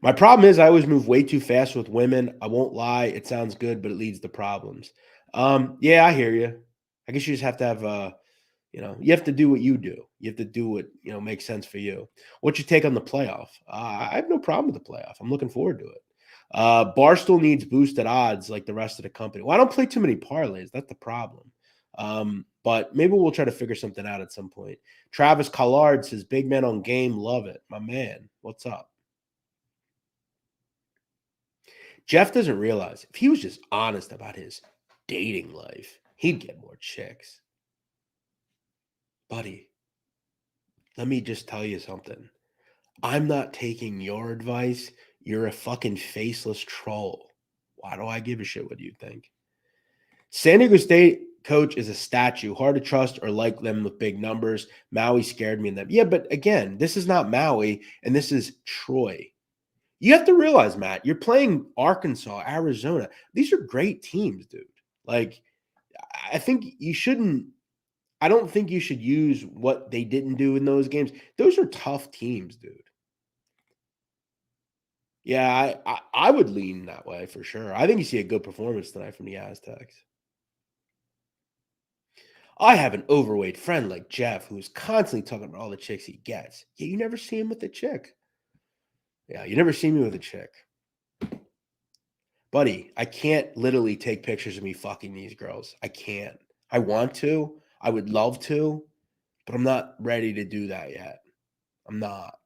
A: My problem is I always move way too fast with women. I won't lie. It sounds good, but it leads to problems. Yeah, I hear you. I guess you just have to have, you have to do what you do. You have to do what, makes sense for you. What's your take on the playoff? I have no problem with the playoff. I'm looking forward to it. Barstool needs boosted odds like the rest of the company. Well, I don't play too many parlays. That's the problem. But maybe we'll try to figure something out at some point. Travis Collard says, big man on game. Love it. My man, what's up? Jeff doesn't realize if he was just honest about his dating life, he'd get more chicks. Buddy, let me just tell you something. I'm not taking your advice. You're a fucking faceless troll. Why do I give a shit what you think? San Diego State coach is a statue. Hard to trust or like them with big numbers. Maui scared me in them. Yeah, but again, this is not Maui, and this is Troy. You have to realize, Matt, you're playing Arkansas, Arizona. These are great teams, dude. Like, I think you shouldn't – I don't think you should use what they didn't do in those games. Those are tough teams, dude. Yeah, I would lean that way for sure. I think you see a good performance tonight from the Aztecs. I have an overweight friend like Jeff who's constantly talking about all the chicks he gets. Yeah, you never see him with a chick. Yeah, you never see me with a chick. Buddy, I can't literally take pictures of me fucking these girls. I can't. I want to. I would love to, but I'm not ready to do that yet. I'm not.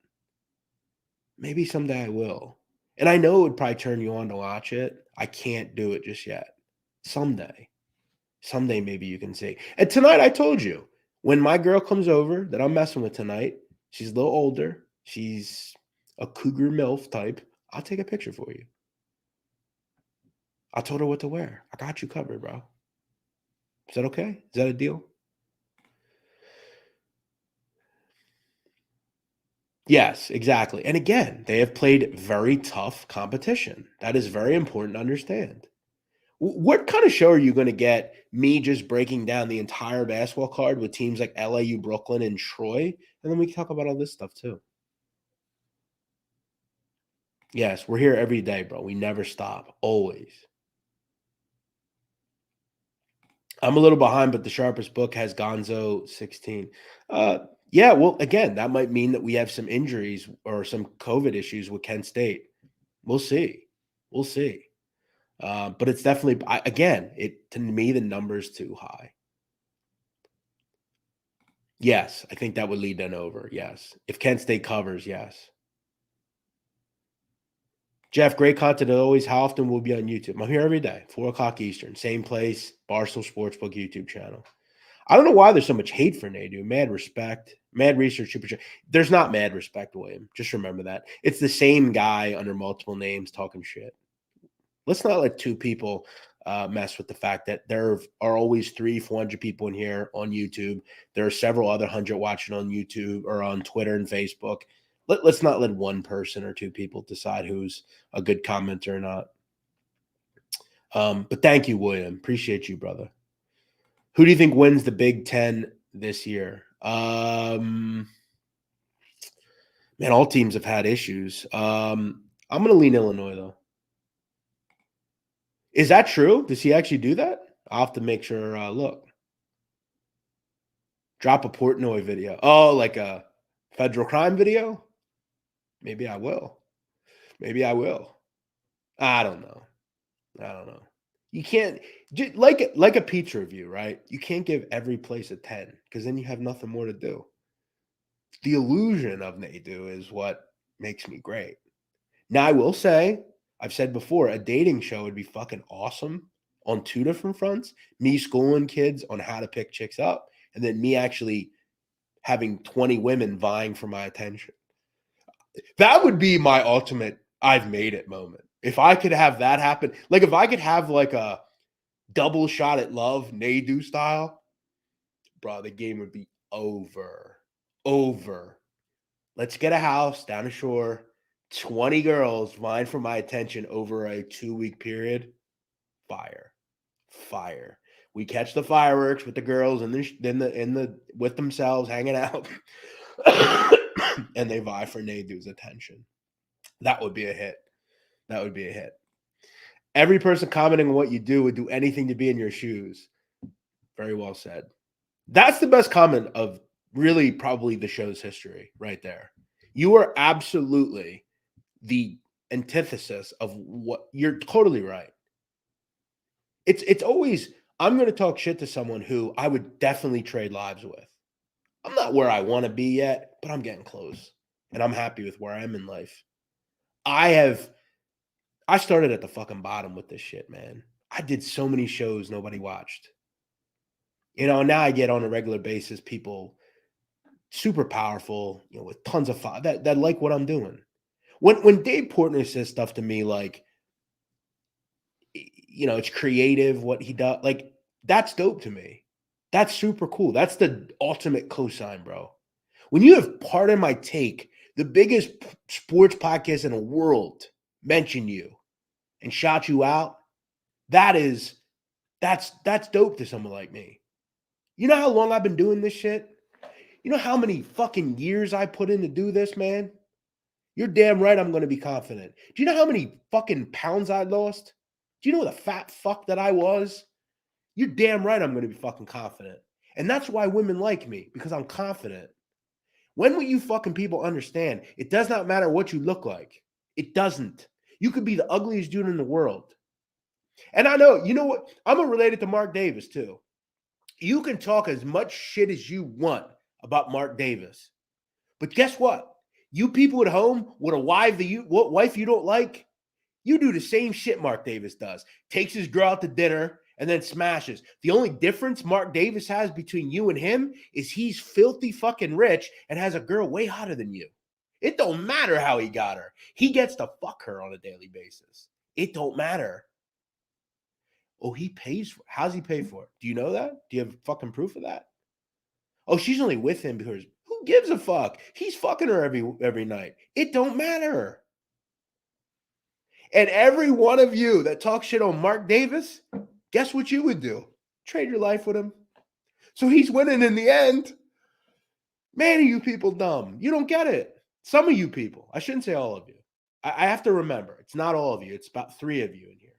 A: Maybe someday I will. And I know it would probably turn you on to watch it. I can't do it just yet. Someday. Someday maybe you can see. And tonight I told you, when my girl comes over that I'm messing with tonight, she's a little older. She's a cougar MILF type. I'll take a picture for you. I told her what to wear. I got you covered, bro. Is that okay? Is that a deal? Yes, exactly. And again, they have played very tough competition. That is very important to understand. What kind of show are you going to get? Me just breaking down the entire basketball card with teams like LAU, Brooklyn, and Troy, and then we can talk about all this stuff too. Yes, we're here every day, bro. We never stop. Always. I'm a little behind, but the sharpest book has Gonzo 16. Yeah, well, again, that might mean that we have some injuries or some COVID issues with Kent State. We'll see. We'll see. But it's definitely, to me, the number's too high. Yes, I think that would lead to an over. Yes. If Kent State covers, yes. Jeff, great content as always. How often will be on YouTube? I'm here every day, 4 o'clock Eastern. Same place, Barstool Sportsbook YouTube channel. I don't know why there's so much hate for Nadu. Mad respect. Mad research. Super. There's not mad respect, William. Just remember that. It's the same guy under multiple names talking shit. Let's not let two people mess with the fact that there are always 300-400 people in here on YouTube. There are several other 100 watching on YouTube or on Twitter and Facebook. Let's not let one person or two people decide who's a good commenter or not. But thank you, William. Appreciate you, brother. Who do you think wins the Big Ten this year? Man, all teams have had issues. I'm going to lean Illinois, though. Is that true? Does he actually do that? I'll have to make sure. Look. Drop a Portnoy video. Oh, like a federal crime video? Maybe I will. Maybe I will. I don't know. You can't, like a pizza review, right? You can't give every place a 10 because then you have nothing more to do. The illusion of Nadu is what makes me great. Now, I will say, I've said before, a dating show would be fucking awesome on two different fronts. Me schooling kids on how to pick chicks up, and then me actually having 20 women vying for my attention. That would be my ultimate I've made it moment. If I could have that happen, like if I could have like a double shot at love, Nadu style, bro, the game would be over. Over. Let's get a house down the shore, 20 girls vying for my attention over a 2-week period. Fire. We catch the fireworks with the girls and then with themselves hanging out. And they vie for Nadu's attention. That would be a hit. Every person commenting on what you do would do anything to be in your shoes. Very well said. That's the best comment of really probably the show's history right there. You are absolutely the antithesis of what you're totally right. It's always, I'm going to talk shit to someone who I would definitely trade lives with. I'm not where I want to be yet, but I'm getting close. And I'm happy with where I am in life. I started at the fucking bottom with this shit, man. I did so many shows nobody watched. Now I get on a regular basis people super powerful, with tons of that like what I'm doing. When Dave Portnoy says stuff to me like, it's creative what he does, like that's dope to me. That's super cool. That's the ultimate cosign, bro. When you have Pardon My Take, the biggest sports podcast in the world, mention you and shout you out, that's dope to someone like me. You know how long I've been doing this shit? You know how many fucking years I put in to do this, man? You're damn right I'm going to be confident. Do you know how many fucking pounds I lost? Do you know the fat fuck that I was? You're damn right I'm going to be fucking confident. And that's why women like me, because I'm confident. When will you fucking people understand? It does not matter what you look like. It doesn't. You could be the ugliest dude in the world. And I know, you know what? I'm related to Mark Davis too. You can talk as much shit as you want about Mark Davis. But guess what? You people at home with a wife you don't like, you do the same shit Mark Davis does. Takes his girl out to dinner and then smashes. The only difference Mark Davis has between you and him is he's filthy fucking rich and has a girl way hotter than you. It don't matter how he got her. He gets to fuck her on a daily basis. It don't matter. Oh, he pays for it. How's he pay for it? Do you know that? Do you have fucking proof of that? Oh, she's only with him because who gives a fuck? He's fucking her every night. It don't matter. And every one of you that talks shit on Mark Davis, guess what you would do? Trade your life with him. So he's winning in the end. Man, are you people dumb? You don't get it. Some of you people. I shouldn't say all of you. I have to remember, it's not all of you. It's about 3 of you in here.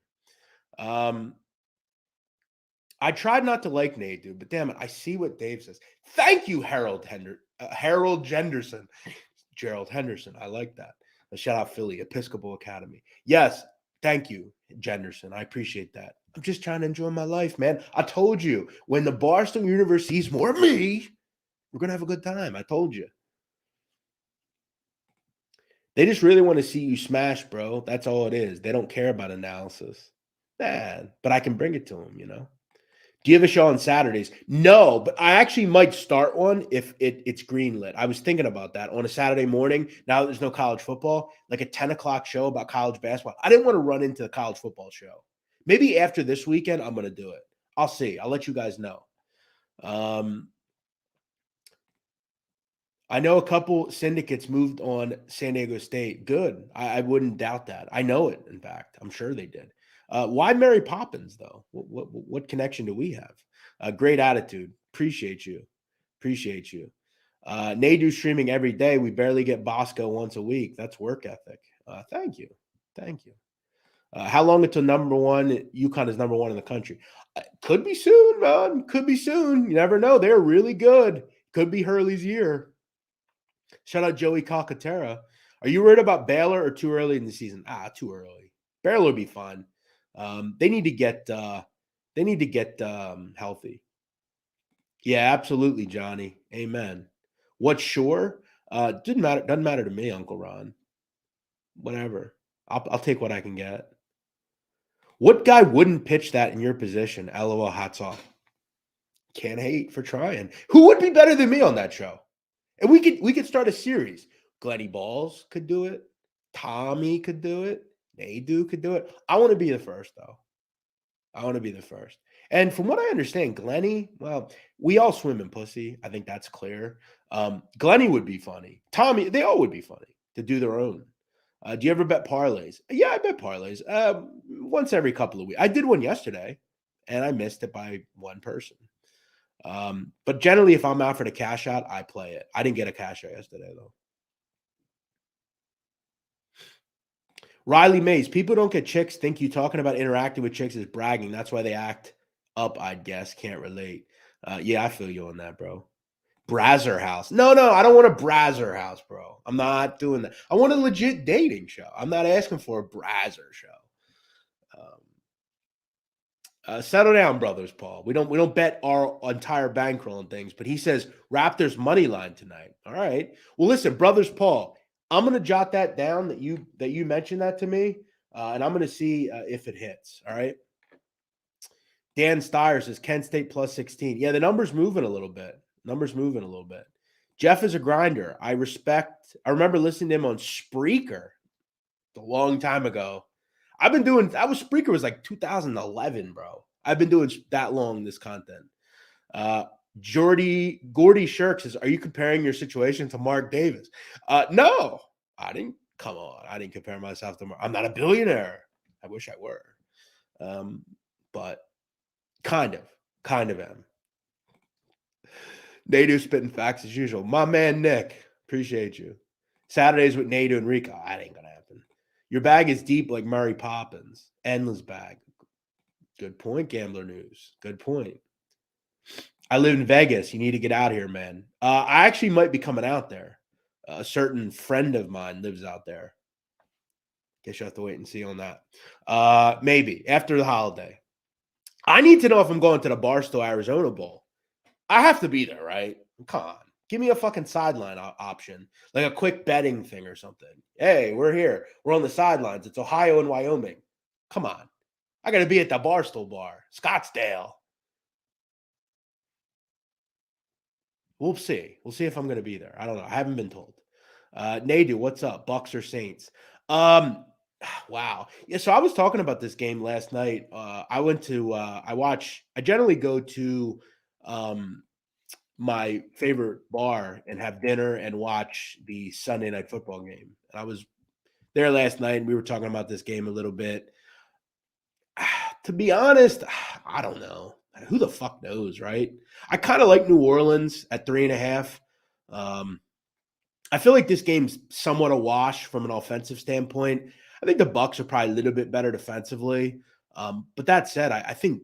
A: I tried not to like Nadu, but damn it, I see what Dave says. Thank you, Harold Henderson. Gerald Henderson. I like that. A shout out Philly, Episcopal Academy. Yes, thank you, Jenderson. I appreciate that. I'm just trying to enjoy my life, man. I told you, when the Barstool universe sees more of me, we're going to have a good time. I told you. They just really want to see you smash, bro. That's all it is. They don't care about analysis. Man, but I can bring it to them, you know. Do you have a show on Saturdays? No, but I actually might start one if it's greenlit. I was thinking about that on a Saturday morning. Now that there's no college football, like a 10 o'clock show about college basketball. I didn't want to run into the college football show. Maybe after this weekend, I'm going to do it. I'll see. I'll let you guys know. I know a couple syndicates moved on San Diego State. Good. I wouldn't doubt that. I know it, in fact. I'm sure they did. Why Mary Poppins, though? What connection do we have? Great attitude. Appreciate you. Appreciate you. Nadu streaming every day. We barely get Bosco once a week. That's work ethic. Thank you. Thank you. How long until number one? UConn is number one in the country. Could be soon, man. Could be soon. You never know. They're really good. Could be Hurley's year. Shout out Joey Calcaterra. Are you worried about Baylor or too early in the season? Too early. Baylor will be fun. They need to get healthy. Yeah, absolutely, Johnny. Amen. What's sure? Doesn't matter to me, Uncle Ron. Whatever. I'll take what I can get. What guy wouldn't pitch that in your position? LOL, hats off. Can't hate for trying. Who would be better than me on that show? And we could start a series. Glenny Balls could do it. Tommy could do it. Nadu could do it. I want to be the first, though. I want to be the first. And from what I understand, Glenny, well, we all swim in pussy. I think that's clear. Glenny would be funny. Tommy, they all would be funny to do their own. Do you ever bet parlays? Yeah, I bet parlays. Once every couple of weeks. I did one yesterday, and I missed it by one person. But generally, if I'm out for the cash out, I play it. I didn't get a cash out yesterday, though. Riley Mays, people don't get chicks, think you talking about interacting with chicks is bragging. That's why they act up, I'd guess. Can't relate. Yeah, I feel you on that, bro. Brazzer house. No, I don't want a Brazzer house, bro. I'm not doing that. I want a legit dating show. I'm not asking for a Brazzer show. Settle down, brothers, Paul. We don't bet our entire bankroll on things, but he says Raptors money line tonight. All right. Well, listen, brothers, Paul, I'm gonna jot that down that you mentioned that to me, and I'm gonna see if it hits. All right. Dan Steyer says Kent State plus 16. Yeah, the number's moving a little bit. Jeff is a grinder. I remember listening to him on Spreaker a long time ago. Spreaker was like 2011, bro. I've been doing that long, this content. Gordy Shirk says, are you comparing your situation to Mark Davis? No, I didn't. Come on. I didn't compare myself to Mark. I'm not a billionaire. I wish I were. But kind of am. Nadu spitting facts as usual. My man, Nick, appreciate you. Saturdays with Nadu and Rico. That ain't going to happen. Your bag is deep like Mary Poppins. Endless bag. Good point, Gambler News. Good point. I live in Vegas. You need to get out here, man. I actually might be coming out there. A certain friend of mine lives out there. Guess you have to wait and see on that. Maybe after the holiday. I need to know if I'm going to the Barstool Arizona Bowl. I have to be there, right? Come on. Give me a fucking sideline option, like a quick betting thing or something. Hey, we're here. We're on the sidelines. It's Ohio and Wyoming. Come on. I got to be at the Barstool Bar, Scottsdale. We'll see. We'll see if I'm going to be there. I don't know. I haven't been told. Nadu, what's up? Bucs or Saints? Wow. Yeah, so I was talking about this game last night. I generally go to my favorite bar and have dinner and watch the Sunday night football game. And I was there last night, and we were talking about this game a little bit. To be honest, I don't know. Who the fuck knows, right? I kind of like New Orleans at 3.5. I feel like this game's somewhat a wash from an offensive standpoint. I think the Bucs are probably a little bit better defensively. But that said, I think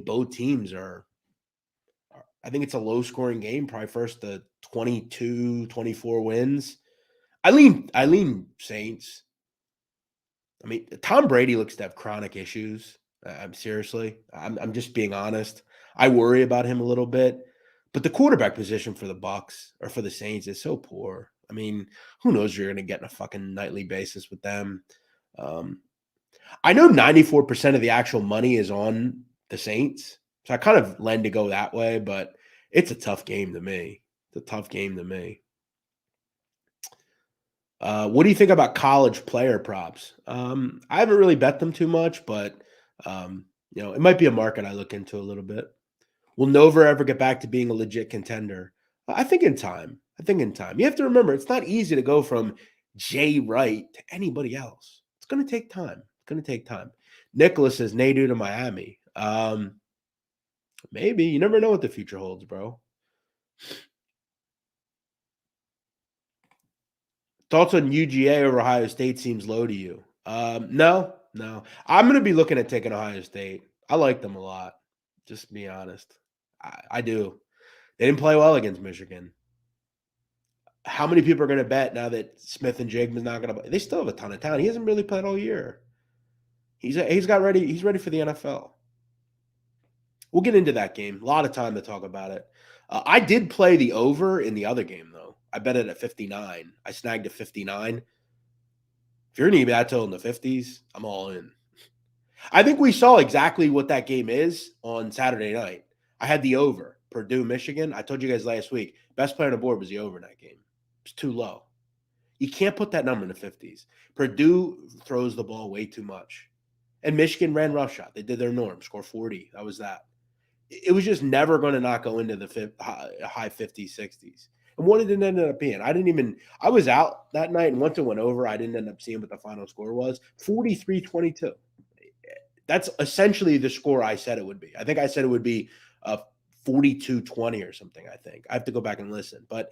A: both teams are. I think it's a low scoring game, probably first to 22, 24 wins. I lean Saints. I mean, Tom Brady looks to have chronic issues. I'm seriously. I'm just being honest. I worry about him a little bit. But the quarterback position for the Bucs or for the Saints is so poor. I mean, who knows if you're going to get on a fucking nightly basis with them. I know 94% of the actual money is on the Saints. So I kind of lend to go that way, but it's a tough game to me. It's a tough game to me. What do you think about college player props? I haven't really bet them too much, but it might be a market I look into a little bit. Will Nova ever get back to being a legit contender? I think in time. You have to remember, it's not easy to go from Jay Wright to anybody else. It's going to take time. Nicholas says Nadu to Miami. Maybe. You never know what the future holds, bro. Thoughts on UGA over Ohio State seems low to you. No. I'm going to be looking at taking Ohio State. I like them a lot. Just to be honest. I do. They didn't play well against Michigan. How many people are going to bet now that Smith and Jigma's not going to play? They still have a ton of talent. He hasn't really played all year. He's ready. He's ready for the NFL. We'll get into that game. A lot of time to talk about it. I did play the over in the other game, though. I bet it at 59. I snagged a 59. If you're going to give me that total in the 50s, I'm all in. I think we saw exactly what that game is on Saturday night. I had the over, Purdue, Michigan. I told you guys last week, best player on the board was the over in that game. It's too low. You can't put that number in the 50s. Purdue throws the ball way too much. And Michigan ran roughshod. They did their norm, score 40. That was that. It was just never going to not go into the high 50s, 60s. And what did it end up being? I was out that night, and once it went over, I didn't end up seeing what the final score was. 43-22. That's essentially the score I said it would be. I think I said it would be 42-20 or something, I think. I have to go back and listen. But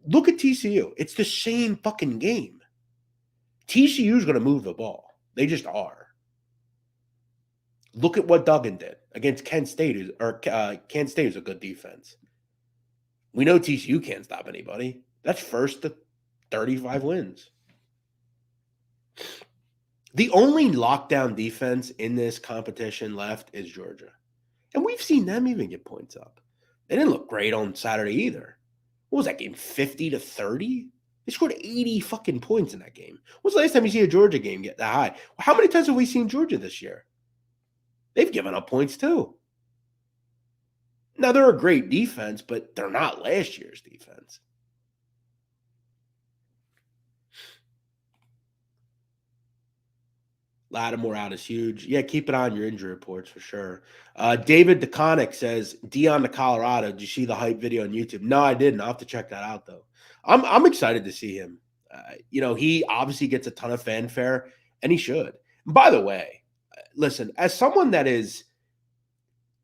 A: look at TCU. It's the same fucking game. TCU is going to move the ball. They just are. Look at what Duggan did against Kent State, Kent State is a good defense. We know TCU can't stop anybody. That's first to 35 wins. The only lockdown defense in this competition left is Georgia. And we've seen them even get points up. They didn't look great on Saturday either. What was that game, 50-30? They scored 80 fucking points in that game. When's the last time you see a Georgia game get that high? How many times have we seen Georgia this year? They've given up points too. Now, they're a great defense, but they're not last year's defense. Lattimore out is huge. Yeah, keep it on your injury reports for sure. David DeConnick says, Dion to Colorado. Did you see the hype video on YouTube? No, I didn't. I'll have to check that out, though. I'm excited to see him. He obviously gets a ton of fanfare, and he should. By the way, listen, as someone that is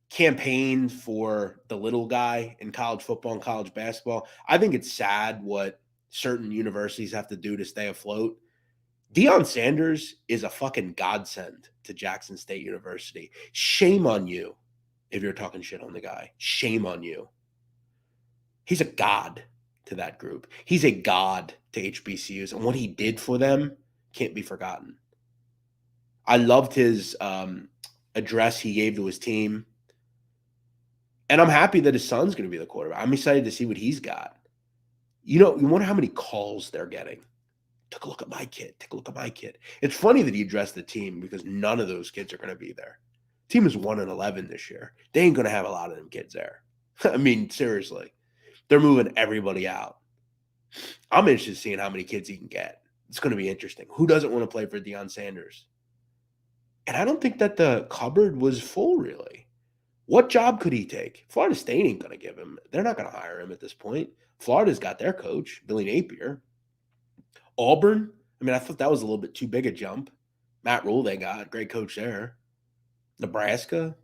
A: campaigned for the little guy in college football and college basketball, I think it's sad what certain universities have to do to stay afloat. Deion Sanders is a fucking godsend to Jackson State University. Shame on you if you're talking shit on the guy. Shame on you. He's a god to that group. He's a god to HBCUs, and what he did for them can't be forgotten. I loved his address he gave to his team, and I'm happy that his son's going to be the quarterback. I'm excited to see what he's got. You wonder how many calls they're getting. Take a look at my kid. Take a look at my kid. It's funny that he addressed the team because none of those kids are going to be there. Team is 1-11 this year. They ain't going to have a lot of them kids there. I mean, seriously. They're moving everybody out. I'm interested in seeing how many kids he can get. It's going to be interesting. Who doesn't want to play for Deion Sanders? And I don't think that the cupboard was full, really. What job could he take? Florida State ain't going to give him. They're not going to hire him at this point. Florida's got their coach, Billy Napier. Auburn, I mean, I thought that was a little bit too big a jump. Matt Rule, they got great coach there. Nebraska,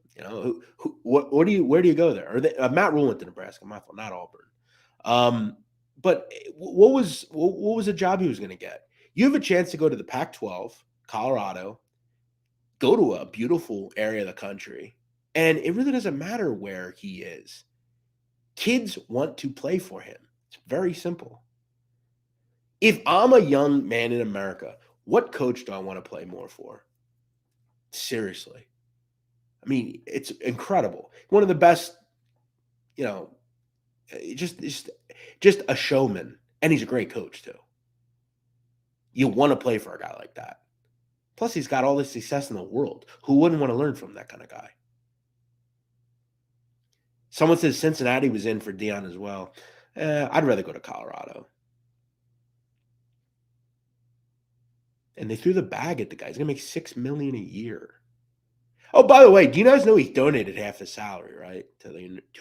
A: where do you go there? Or Matt Rule went to Nebraska, my fault, not Auburn. But what was the job he was going to get? You have a chance to go to the Pac-12, Colorado, go to a beautiful area of the country, and it really doesn't matter where he is. Kids want to play for him. It's very simple. If I'm a young man in America, what coach do I want to play more for? Seriously. I mean, it's incredible. One of the best, just a showman. And he's a great coach, too. You want to play for a guy like that. Plus, he's got all the success in the world. Who wouldn't want to learn from that kind of guy? Someone says Cincinnati was in for Deion as well. I'd rather go to Colorado. And they threw the bag at the guy. He's going to make $6 million a year. Oh, by the way, do you guys know he donated half his salary, right?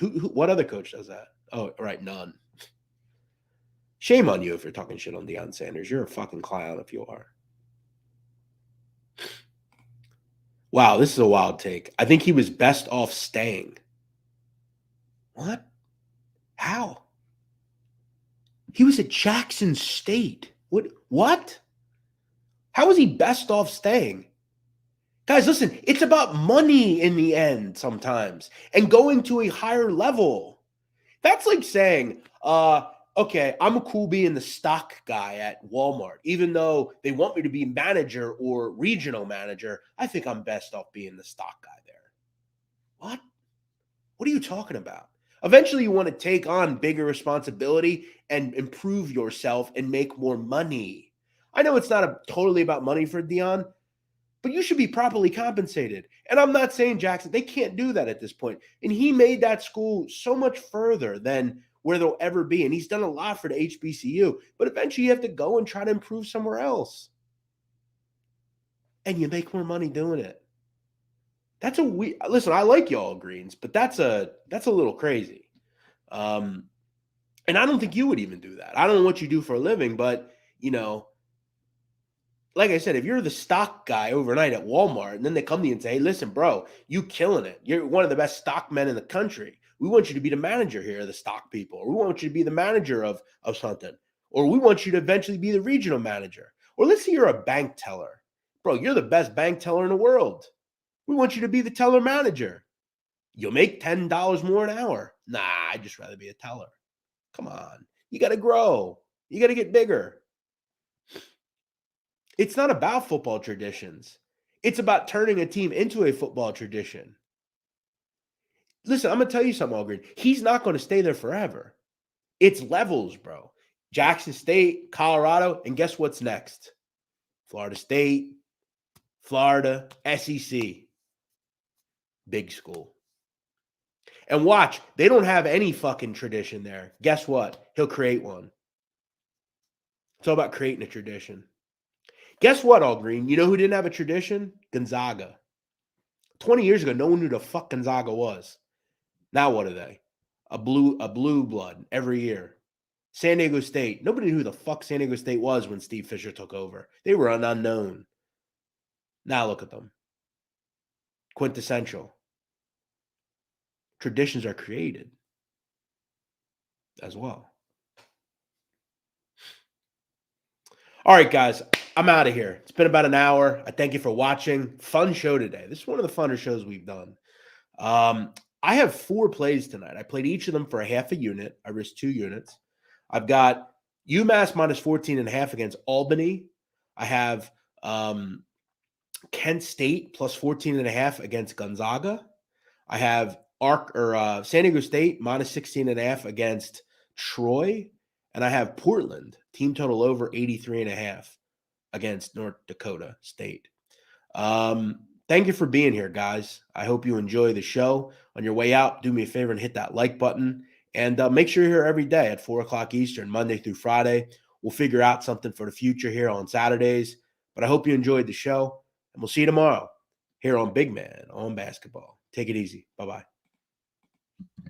A: What other coach does that? Oh, right, none. Shame on you if you're talking shit on Deion Sanders. You're a fucking clown if you are. Wow, this is a wild take. I think he was best off staying. What? How? He was at Jackson State. What? How was he best off staying? Guys, listen, it's about money in the end sometimes and going to a higher level. That's like saying, okay, I'm cool being the stock guy at Walmart. Even though they want me to be manager or regional manager, I think I'm best off being the stock guy there. What? What are you talking about? Eventually, you want to take on bigger responsibility and improve yourself and make more money. I know it's not totally about money for Deion, but you should be properly compensated. And I'm not saying Jackson, they can't do that at this point. And he made that school so much further than where they'll ever be. And he's done a lot for the HBCU, but eventually you have to go and try to improve somewhere else. And you make more money doing it. That's listen, I like y'all Greens, but that's a little crazy. And I don't think you would even do that. I don't know what you do for a living, but like I said, if you're the stock guy overnight at Walmart and then they come to you and say, hey, listen, bro, you killing it. You're one of the best stock men in the country. We want you to be the manager here of the stock people. Or we want you to be the manager of something. Or we want you to eventually be the regional manager. Or let's say you're a bank teller. Bro, you're the best bank teller in the world. We want you to be the teller manager. You'll make $10 more an hour. Nah, I'd just rather be a teller. Come on. You got to grow. You got to get bigger. It's not about football traditions. It's about turning a team into a football tradition. Listen, I'm going to tell you something, Algren. He's not going to stay there forever. It's levels, bro. Jackson State, Colorado, and guess what's next? Florida State, Florida, SEC. Big school. And watch, they don't have any fucking tradition there. Guess what? He'll create one. It's all about creating a tradition. Guess what, All Green? You know who didn't have a tradition? Gonzaga. 20 years ago, no one knew the fuck Gonzaga was. Now what are they? A blue blood every year. San Diego State. Nobody knew who the fuck San Diego State was when Steve Fisher took over. They were an unknown. Now look at them. Quintessential. Traditions are created as well. All right, guys, I'm out of here. It's been about an hour. I thank you for watching. Fun show today. This is one of the funner shows we've done. I have 4 plays tonight. I played each of them for a half a unit. I risked 2 units. I've got UMass minus 14.5 against Albany. I have Kent State plus 14.5 against Gonzaga. I have San Diego State minus 16.5 against Troy. And I have Portland, team total over 83.5 against North Dakota State. Thank you for being here, guys. I hope you enjoy the show. On your way out, do me a favor and hit that like button. And make sure you're here every day at 4 o'clock Eastern, Monday through Friday. We'll figure out something for the future here on Saturdays. But I hope you enjoyed the show. And we'll see you tomorrow here on Big Man on Basketball. Take it easy. Bye-bye.